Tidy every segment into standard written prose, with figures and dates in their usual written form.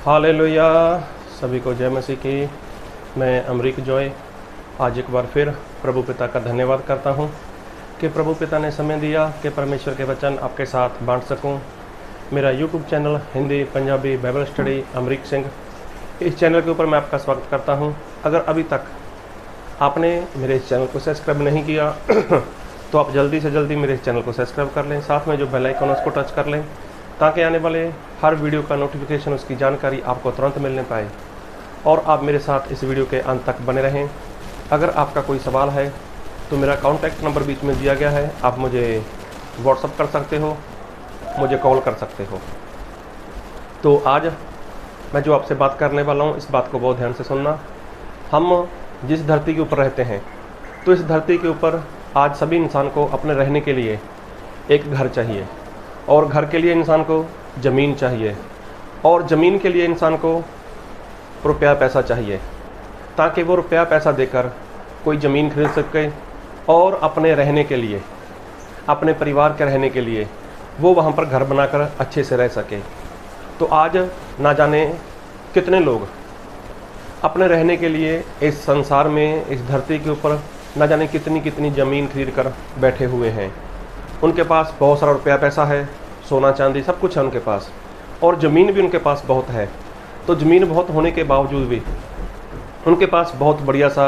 Hallelujah. सभी को जय मसीह की। मैं अमरीक जॉय आज एक बार फिर प्रभु पिता का धन्यवाद करता हूँ कि प्रभु पिता ने समय दिया कि परमेश्वर के वचन आपके साथ बांट सकूँ। मेरा YouTube channel Hindi Punjabi Bible study Amrik Singh, इस चैनल के ऊपर मैं आपका स्वागत करता हूँ। अगर अभी तक आपने मेरे इस चैनल को सब्सक्राइब नहीं किया तो आप जल्दी से जल्दी मेरे इस चैनल को सब्सक्राइब कर लें, साथ में जो बेल आइकन है उसको टच कर लें ताकि आने वाले हर वीडियो का नोटिफिकेशन, उसकी जानकारी आपको तुरंत मिलने पाए और आप मेरे साथ इस वीडियो के अंत तक बने रहें। अगर आपका कोई सवाल है तो मेरा कॉन्टैक्ट नंबर बीच में दिया गया है, आप मुझे व्हाट्सअप कर सकते हो, मुझे कॉल कर सकते हो। तो आज मैं जो आपसे बात करने वाला हूँ, इस बात को बहुत ध्यान से सुनना। हम जिस धरती के ऊपर रहते हैं, तो इस धरती के ऊपर आज सभी इंसान को अपने रहने के लिए एक घर चाहिए, और घर के लिए इंसान को ज़मीन चाहिए, और ज़मीन के लिए इंसान को रुपया पैसा चाहिए, ताकि वो रुपया पैसा देकर कोई ज़मीन खरीद सके और अपने रहने के लिए, अपने परिवार के रहने के लिए वो वहाँ पर घर बनाकर अच्छे से रह सके। तो आज ना जाने कितने लोग अपने रहने के लिए इस संसार में, इस धरती के ऊपर ना जाने कितनी कितनी ज़मीन खरीद कर बैठे हुए हैं। उनके पास बहुत सारा रुपया पैसा है, सोना चांदी सब कुछ है उनके पास, और ज़मीन भी उनके पास बहुत है। तो ज़मीन बहुत होने के बावजूद भी उनके पास बहुत बढ़िया सा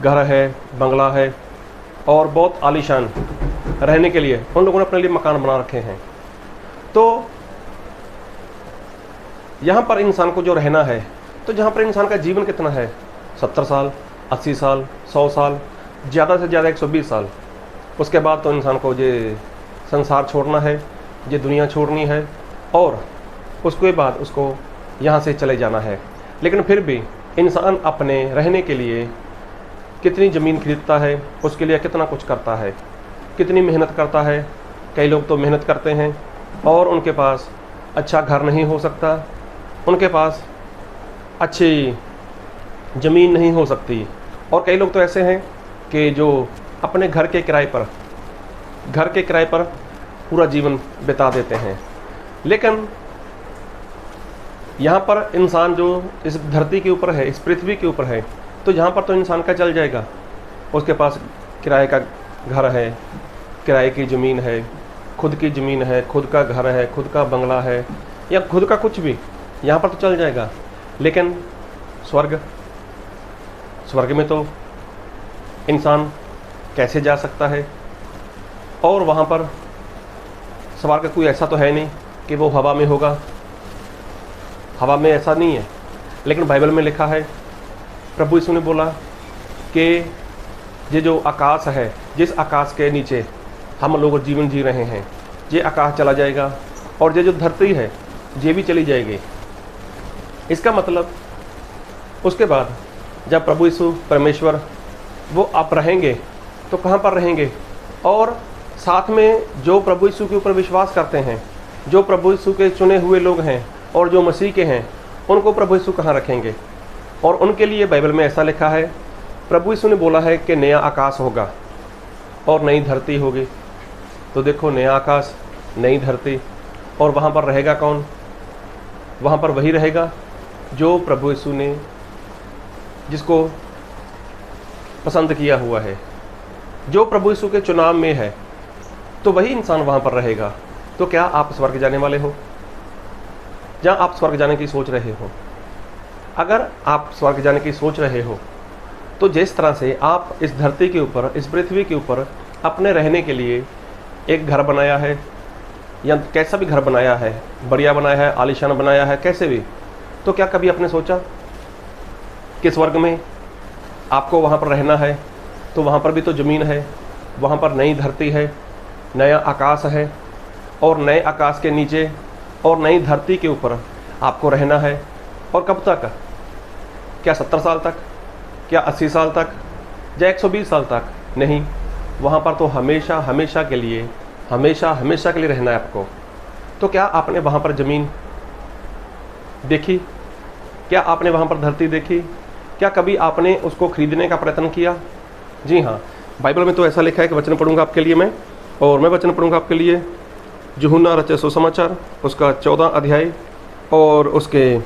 घर है, बंगला है, और बहुत आलीशान रहने के लिए उन लोगों ने अपने लिए मकान बना रखे हैं। तो यहाँ पर इंसान को जो रहना है, तो जहाँ पर इंसान का जीवन कितना है, 70 साल, 80 साल, 100 साल, ज़्यादा से ज़्यादा 120 साल। उसके बाद तो इंसान को ये संसार छोड़ना है, ये दुनिया छोड़नी है, और उसके बाद उसको यहाँ से चले जाना है। लेकिन फिर भी इंसान अपने रहने के लिए कितनी ज़मीन खरीदता है, उसके लिए कितना कुछ करता है, कितनी मेहनत करता है। कई लोग तो मेहनत करते हैं और उनके पास अच्छा घर नहीं हो सकता, उनके पास अच्छी ज़मीन नहीं हो सकती, और कई लोग तो ऐसे हैं कि जो अपने घर के किराए पर पूरा जीवन बिता देते हैं। लेकिन यहाँ पर इंसान जो इस धरती के ऊपर है, इस पृथ्वी के ऊपर है, तो यहाँ पर तो इंसान का चल जाएगा। उसके पास किराए का घर है, किराए की ज़मीन है, खुद की ज़मीन है, खुद का घर है, खुद का बंगला है, या खुद का कुछ भी, यहाँ पर तो चल जाएगा। लेकिन स्वर्ग में तो इंसान कैसे जा सकता है? और वहाँ पर स्वर्ग कोई ऐसा तो है नहीं कि वो हवा में होगा, हवा में ऐसा नहीं है। लेकिन बाइबल में लिखा है, प्रभु यीशु ने बोला कि ये जो आकाश है, जिस आकाश के नीचे हम लोग जीवन जी रहे हैं, ये आकाश चला जाएगा, और ये जो धरती है ये भी चली जाएगी। इसका मतलब उसके बाद जब प्रभु यीशु परमेश्वर वो आप रहेंगे, तो कहाँ पर रहेंगे? और साथ में जो प्रभु यीशु के ऊपर विश्वास करते हैं, जो प्रभु यीशु के चुने हुए लोग हैं और जो मसीह के हैं, उनको प्रभु यीशु कहाँ रखेंगे? और उनके लिए बाइबल में ऐसा लिखा है, प्रभु यीशु ने बोला है कि नया आकाश होगा और नई धरती होगी। तो देखो, नया आकाश, नई धरती, और वहाँ पर रहेगा कौन? वहाँ पर वही रहेगा जो प्रभु यीशु ने, जिसको पसंद किया हुआ है, जो प्रभु यीशु के चुनाव में है, तो वही इंसान वहाँ पर रहेगा। तो क्या आप स्वर्ग जाने वाले हो? जहाँ आप स्वर्ग जाने की सोच रहे हो, अगर आप स्वर्ग जाने की सोच रहे हो, तो जिस तरह से आप इस धरती के ऊपर, इस पृथ्वी के ऊपर अपने रहने के लिए एक घर बनाया है, या कैसा भी घर बनाया है, बढ़िया बनाया है, आलीशान बनाया है, कैसे भी, तो क्या कभी आपने सोचा कि स्वर्ग में आपको वहाँ पर रहना है? तो वहाँ पर भी तो ज़मीन है, वहाँ पर नई धरती है, नया आकाश है, और नए आकाश के नीचे और नई धरती के ऊपर आपको रहना है। और कब तक? क्या 70 साल तक? क्या 80 साल तक? या 120 साल तक? नहीं, वहाँ पर तो हमेशा हमेशा के लिए, हमेशा हमेशा के लिए रहना है आपको। तो क्या आपने वहाँ पर ज़मीन देखी? क्या आपने वहाँ पर धरती देखी? क्या कभी आपने उसको खरीदने का प्रयत्न किया? जी हाँ, बाइबल में तो ऐसा लिखा है कि वचन पढ़ूंगा आपके लिए मैं, और मैं वचन पढ़ूंगा आपके लिए यूहन्ना रचित सुसमाचार, उसका 14 अध्याय और उसके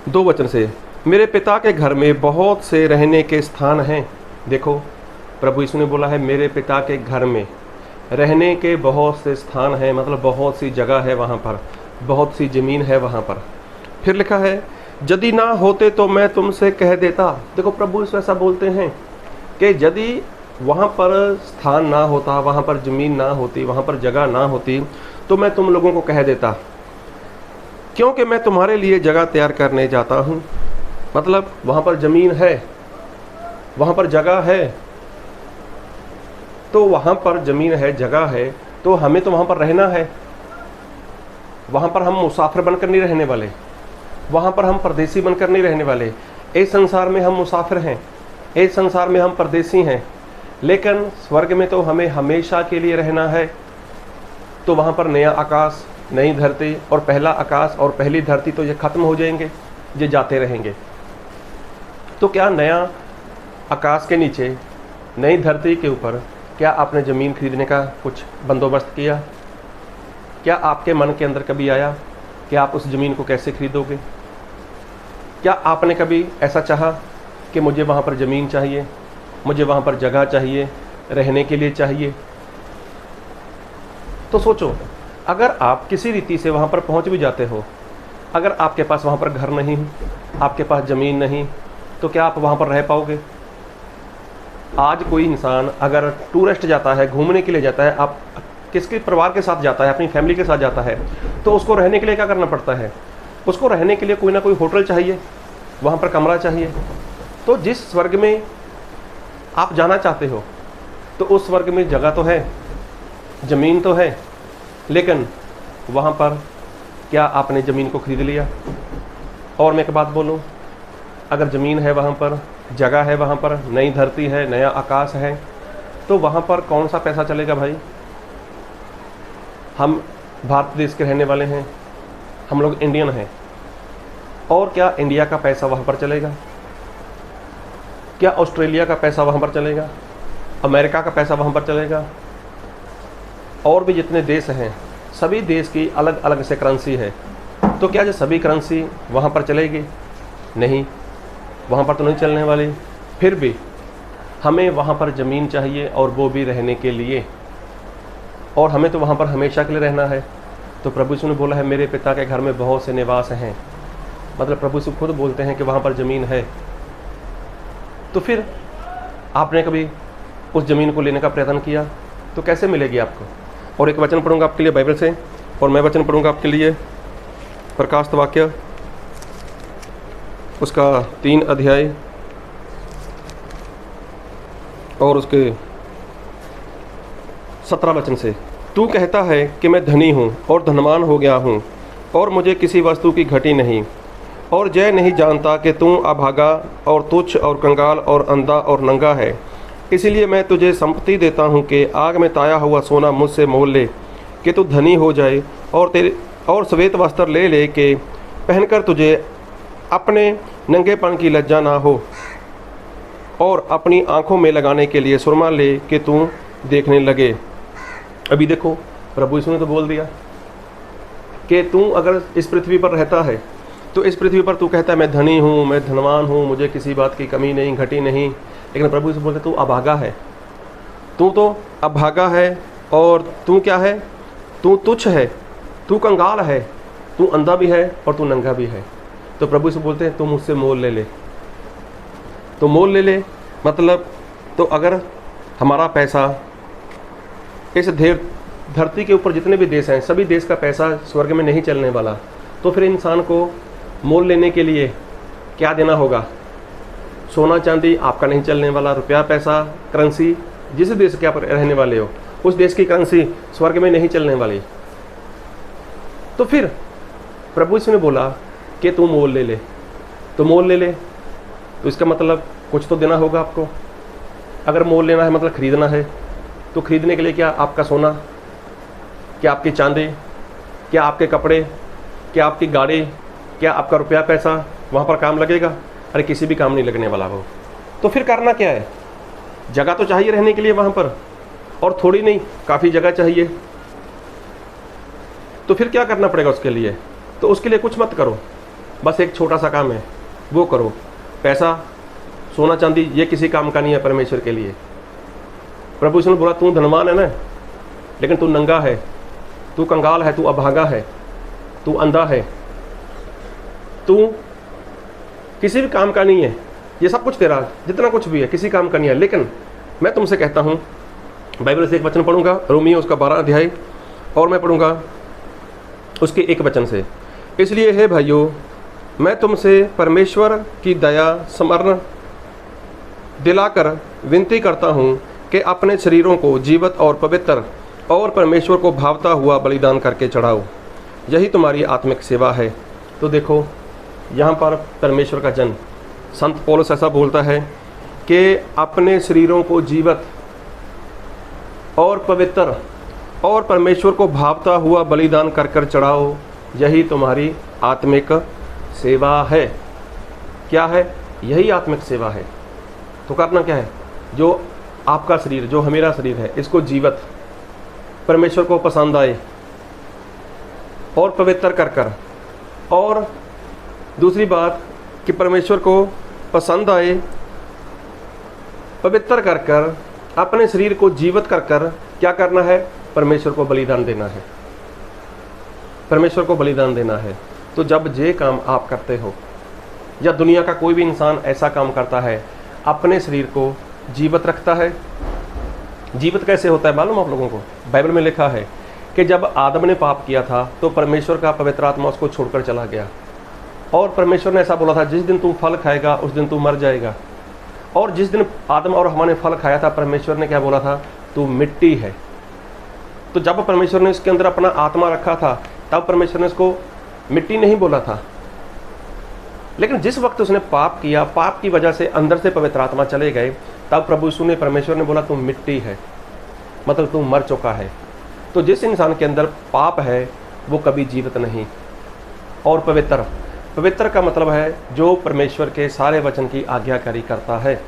2 वचन से, मेरे पिता के घर में बहुत से रहने के स्थान हैं। देखो, प्रभु यीशु ने बोला है मेरे पिता के घर में रहने के बहुत से स्थान हैं, मतलब बहुत सी जगह है वहाँ पर, बहुत सी ज़मीन है वहाँ पर। फिर लिखा है, यदि ना होते तो मैं तुमसे कह देता। देखो, प्रभु यीशु ऐसा बोलते हैं कि यदि वहाँ पर स्थान ना होता, वहाँ पर ज़मीन ना होती, वहाँ पर जगह ना होती, तो मैं तुम लोगों को कह देता, क्योंकि मैं तुम्हारे लिए जगह तैयार करने जाता हूँ। मतलब वहाँ पर ज़मीन है, वहाँ पर जगह है, तो वहाँ पर ज़मीन है, जगह है, तो हमें तो वहाँ पर रहना है। वहाँ पर हम मुसाफिर बनकर नहीं रहने वाले, वहाँ पर हम परदेसी बनकर नहीं रहने वाले। इस संसार में हम मुसाफिर हैं, इस संसार में हम परदेसी हैं, लेकिन स्वर्ग में तो हमें हमेशा के लिए रहना है। तो वहाँ पर नया आकाश, नई धरती, और पहला आकाश और पहली धरती तो ये ख़त्म हो जाएंगे, ये जाते रहेंगे। तो क्या नया आकाश के नीचे, नई धरती के ऊपर, क्या आपने ज़मीन खरीदने का कुछ बंदोबस्त किया? क्या आपके मन के अंदर कभी आया कि आप उस ज़मीन को कैसे खरीदोगे? क्या आपने कभी ऐसा चाहा कि मुझे वहाँ पर ज़मीन चाहिए, मुझे वहाँ पर जगह चाहिए, रहने के लिए चाहिए? तो सोचो, अगर आप किसी रीति से वहाँ पर पहुँच भी जाते हो, अगर आपके पास वहाँ पर घर नहीं, आपके पास ज़मीन नहीं, तो क्या आप वहाँ पर रह पाओगे? आज कोई इंसान अगर टूरिस्ट जाता है, घूमने के लिए जाता है, आप किसके परिवार के साथ जाता है, अपनी फैमिली के साथ जाता है, तो उसको रहने के लिए क्या करना पड़ता है? उसको रहने के लिए कोई ना कोई होटल चाहिए, वहाँ पर कमरा चाहिए। तो जिस स्वर्ग में आप जाना चाहते हो, तो उस स्वर्ग में जगह तो है, ज़मीन तो है, लेकिन वहाँ पर क्या आपने ज़मीन को खरीद लिया? और मैं एक बात बोलूँ, अगर ज़मीन है वहाँ पर, जगह है वहाँ पर, नई धरती है, नया आकाश है, तो वहाँ पर कौन सा पैसा चलेगा भाई? हम भारत देश के रहने वाले हैं, हम लोग इंडियन हैं, और क्या इंडिया का पैसा वहाँ पर चलेगा? क्या ऑस्ट्रेलिया का पैसा वहाँ पर चलेगा? अमेरिका का पैसा वहाँ पर चलेगा? और भी जितने देश हैं, सभी देश की अलग अलग से करेंसी है, तो क्या ये सभी करेंसी वहाँ पर चलेगी? नहीं, वहाँ पर तो नहीं चलने वाली। फिर भी हमें वहाँ पर ज़मीन चाहिए, और वो भी रहने के लिए, और हमें तो वहाँ पर हमेशा के लिए रहना है। तो प्रभु यीशु ने बोला है मेरे पिता के घर में बहुत से निवास हैं, मतलब प्रभु यीशु खुद बोलते हैं कि वहाँ पर ज़मीन है। तो फिर आपने कभी उस ज़मीन को लेने का प्रयत्न किया तो कैसे मिलेगी आपको? और एक वचन पढ़ूंगा आपके लिए बाइबल से, और मैं वचन पढ़ूंगा आपके लिए प्रकाशित वाक्य उसका 3 अध्याय और उसके 17 वचन से। तू कहता है कि मैं धनी हूँ और धनवान हो गया हूँ, और मुझे किसी वस्तु की घटी नहीं, और जय नहीं जानता कि तू अभागा और तुच्छ और कंगाल और अंधा और नंगा है। इसलिए मैं तुझे संपत्ति देता हूँ कि आग में ताया हुआ सोना मुझसे मोल ले, कि तू धनी हो जाए, और श्वेत वस्त्र ले ले के पहनकर तुझे अपने नंगेपन की लज्जा ना हो, और अपनी आँखों में लगाने के लिए सुरमा ले कि तू देखने लगे। अभी देखो, प्रभु यीशु ने तो बोल दिया कि तू अगर इस पृथ्वी पर रहता है, तो इस पृथ्वी पर तू कहता है मैं धनी हूँ, मैं धनवान हूँ, मुझे किसी बात की कमी नहीं, घटी नहीं, लेकिन प्रभु यीशु बोलते तू अभागा है, तू तो अभागा है, और तू क्या है? तू तुच्छ है, तू कंगाल है, तू अंधा भी है, और तू नंगा भी है। तो प्रभु यीशु बोलते हैं तू मुझसे मोल ले ले। तो मोल ले ले मतलब, तो अगर हमारा पैसा इस धरती के ऊपर जितने भी देश हैं, सभी देश का पैसा स्वर्ग में नहीं चलने वाला, तो फिर इंसान को मोल लेने के लिए क्या देना होगा? सोना चांदी आपका नहीं चलने वाला, रुपया पैसा करेंसी जिस देश के आप रहने वाले हो, उस देश की करेंसी स्वर्ग में नहीं चलने वाली। तो फिर प्रभु यीशु ने बोला कि तू मोल ले ले। तो मोल ले ले, तो इसका मतलब कुछ तो देना होगा आपको। अगर मोल लेना है मतलब ख़रीदना है, तो ख़रीदने के लिए क्या आपका सोना, क्या आपकी चांदी, क्या आपके कपड़े, क्या आपकी गाड़ी, क्या आपका रुपया पैसा वहाँ पर काम लगेगा? अरे किसी भी काम नहीं लगने वाला वो। तो फिर करना क्या है? जगह तो चाहिए रहने के लिए वहाँ पर, और थोड़ी नहीं काफ़ी जगह चाहिए। तो फिर क्या करना पड़ेगा उसके लिए? तो उसके लिए कुछ मत करो, बस एक छोटा सा काम है वो करो। पैसा, सोना चांदी ये किसी काम का नहीं है परमेश्वर के लिए। प्रभु यीशु ने बोला तू धनवान है ना, लेकिन तू नंगा है, तू कंगाल है, तू अभागा है, तू अंधा है, तू किसी भी काम का नहीं है। ये सब कुछ तेरा जितना कुछ भी है किसी काम का नहीं है। लेकिन मैं तुमसे कहता हूँ, बाइबल से एक वचन पढ़ूंगा, रोमियो उसका 12 अध्याय, और मैं पढ़ूंगा उसके 1 वचन से। इसलिए हे भाइयों, मैं तुमसे परमेश्वर की दया स्मरण दिलाकर विनती करता हूँ कि अपने शरीरों को जीवित और पवित्र और परमेश्वर को भावता हुआ बलिदान करके चढ़ाओ, यही तुम्हारी आत्मिक सेवा है। तो देखो यहाँ पर परमेश्वर का जन, संत पौलुस ऐसा बोलता है कि अपने शरीरों को जीवित और पवित्र और परमेश्वर को भावता हुआ बलिदान कर कर चढ़ाओ, यही तुम्हारी आत्मिक सेवा है। क्या है? यही आत्मिक सेवा है। तो करना क्या है? जो आपका शरीर, जो मेरा शरीर है, इसको जीवित, परमेश्वर को पसंद आए और पवित्र कर कर, और दूसरी बात कि परमेश्वर को पसंद आए, पवित्र कर कर, अपने शरीर को जीवित कर कर क्या करना है? परमेश्वर को बलिदान देना है। परमेश्वर को बलिदान देना है। तो जब ये काम आप करते हो, या दुनिया का कोई भी इंसान ऐसा काम करता है, अपने शरीर को जीवित रखता है। जीवित कैसे होता है मालूम आप लोगों को? बाइबल में लिखा है कि जब आदम ने पाप किया था तो परमेश्वर का पवित्र आत्मा उसको छोड़कर चला गया, और परमेश्वर ने ऐसा बोला था जिस दिन तू फल खाएगा उस दिन तू मर जाएगा। और जिस दिन आदम और हवा ने फल खाया था, परमेश्वर ने क्या बोला था? तू मिट्टी है। तो जब परमेश्वर ने इसके अंदर अपना आत्मा रखा था, तब परमेश्वर ने इसको मिट्टी नहीं बोला था। लेकिन जिस वक्त उसने पाप किया, पाप की वजह से अंदर से पवित्र आत्मा चले गए, तब प्रभु यीशु ने, परमेश्वर ने बोला तू मिट्टी है, मतलब तू मर चुका है। तो जिस इंसान के अंदर पाप है वो कभी जीवित नहीं। और पवित्र, पवित्र का मतलब है जो परमेश्वर के सारे वचन की आज्ञाकारी करता है,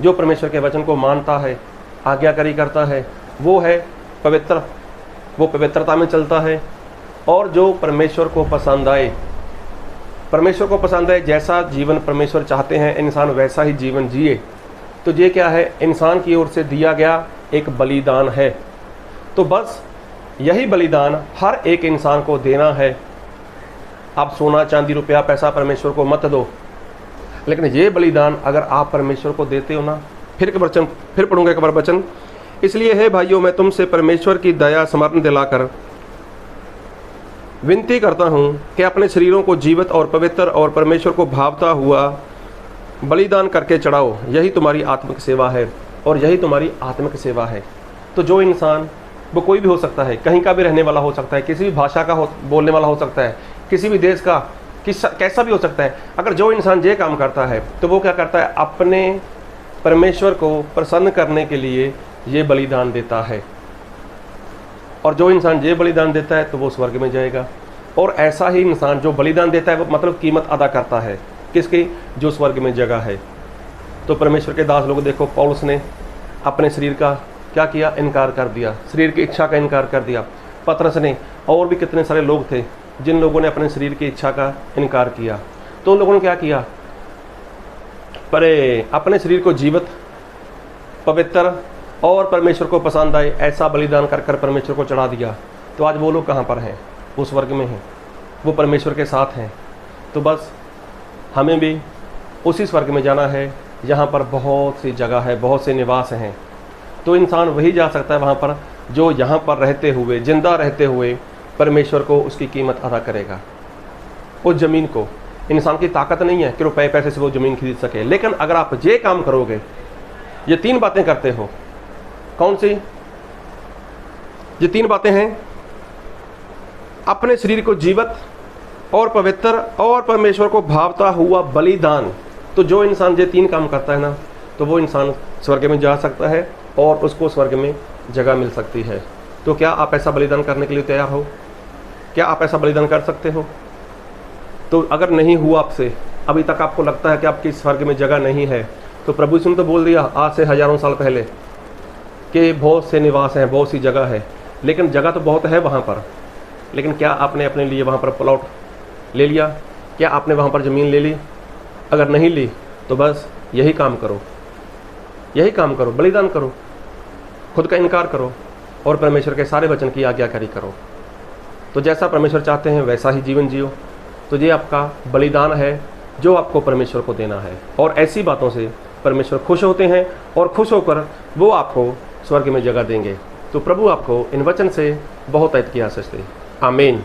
जो परमेश्वर के वचन को मानता है, आज्ञाकारी करता है, वो है पवित्र। वो पवित्रता में चलता है। और जो परमेश्वर को पसंद आए, परमेश्वर को पसंद है, जैसा जीवन परमेश्वर चाहते हैं इंसान वैसा ही जीवन जिए, तो ये क्या है? इंसान की ओर से दिया गया एक बलिदान है। तो बस यही बलिदान हर एक इंसान को देना है। आप सोना चांदी रुपया पैसा परमेश्वर को मत दो, लेकिन ये बलिदान अगर आप परमेश्वर को देते हो ना, फिर पढ़ूंगा एक बार वचन। इसलिए हे भाइयों, मैं तुमसे परमेश्वर की दया स्मरण दिलाकर विनती करता हूँ कि अपने शरीरों को जीवित और पवित्र और परमेश्वर को भावता हुआ बलिदान करके चढ़ाओ, यही तुम्हारी आत्मिक सेवा है। और यही तुम्हारी आत्मिक सेवा है। तो जो इंसान, वो कोई भी हो सकता है, कहीं का भी रहने वाला हो सकता है, किसी भी भाषा का बोलने वाला हो सकता है, किसी भी देश का, कैसा भी हो सकता है, अगर जो इंसान ये काम करता है तो वो क्या करता है? अपने परमेश्वर को प्रसन्न करने के लिए ये बलिदान देता है। और जो इंसान ये बलिदान देता है तो वो स्वर्ग में जाएगा। और ऐसा ही इंसान जो बलिदान देता है वो मतलब कीमत अदा करता है, किसकी? जो स्वर्ग में जगह है। तो परमेश्वर के दास लोग देखो, पौलुस ने अपने शरीर का क्या किया? इनकार कर दिया, शरीर की इच्छा का इनकार कर दिया। पतरस ने, और भी कितने सारे लोग थे जिन लोगों ने अपने शरीर की इच्छा का इनकार किया। तो उन लोगों ने क्या किया? अपने शरीर को जीवित, पवित्र और परमेश्वर को पसंद आए ऐसा बलिदान कर कर परमेश्वर को चढ़ा दिया। तो आज वो लोग कहाँ पर हैं? वो स्वर्ग में हैं, वो परमेश्वर के साथ हैं। तो बस हमें भी उसी स्वर्ग में जाना है जहाँ पर बहुत सी जगह है, बहुत से निवास हैं। तो इंसान वही जा सकता है वहाँ पर जो यहाँ पर रहते हुए, जिंदा रहते हुए परमेश्वर को उसकी कीमत अदा करेगा। उस ज़मीन को, इंसान की ताकत नहीं है कि रुपए पैसे से वो ज़मीन खरीद सके, लेकिन अगर आप ये काम करोगे, ये 3 बातें करते हो, कौन सी? ये 3 बातें हैं, अपने शरीर को जीवित और पवित्र और परमेश्वर को भावता हुआ बलिदान। तो जो इंसान ये 3 काम करता है ना, तो वो इंसान स्वर्ग में जा सकता है और उसको स्वर्ग में जगह मिल सकती है। तो क्या आप ऐसा बलिदान करने के लिए तैयार हो? क्या आप ऐसा बलिदान कर सकते हो? तो अगर नहीं हुआ आपसे, अभी तक आपको लगता है कि आपकी स्वर्ग में जगह नहीं है, तो प्रभु यीशु ने तो बोल दिया आज से हजारों साल पहले कि बहुत से निवास हैं, बहुत सी जगह है, लेकिन जगह तो बहुत है वहाँ पर। लेकिन क्या आपने अपने लिए वहाँ पर प्लॉट ले लिया? क्या आपने वहाँ पर ज़मीन ले ली? अगर नहीं ली तो बस यही काम करो, यही काम करो, बलिदान करो, खुद का इनकार करो और परमेश्वर के सारे वचन की आज्ञाकारी करो। तो जैसा परमेश्वर चाहते हैं वैसा ही जीवन जियो। तो ये आपका बलिदान है जो आपको परमेश्वर को देना है, और ऐसी बातों से परमेश्वर खुश होते हैं और खुश होकर वो आपको स्वर्ग में जगह देंगे। तो प्रभु आपको इन वचन से बहुत ऐत की आशीष दे। आमीन।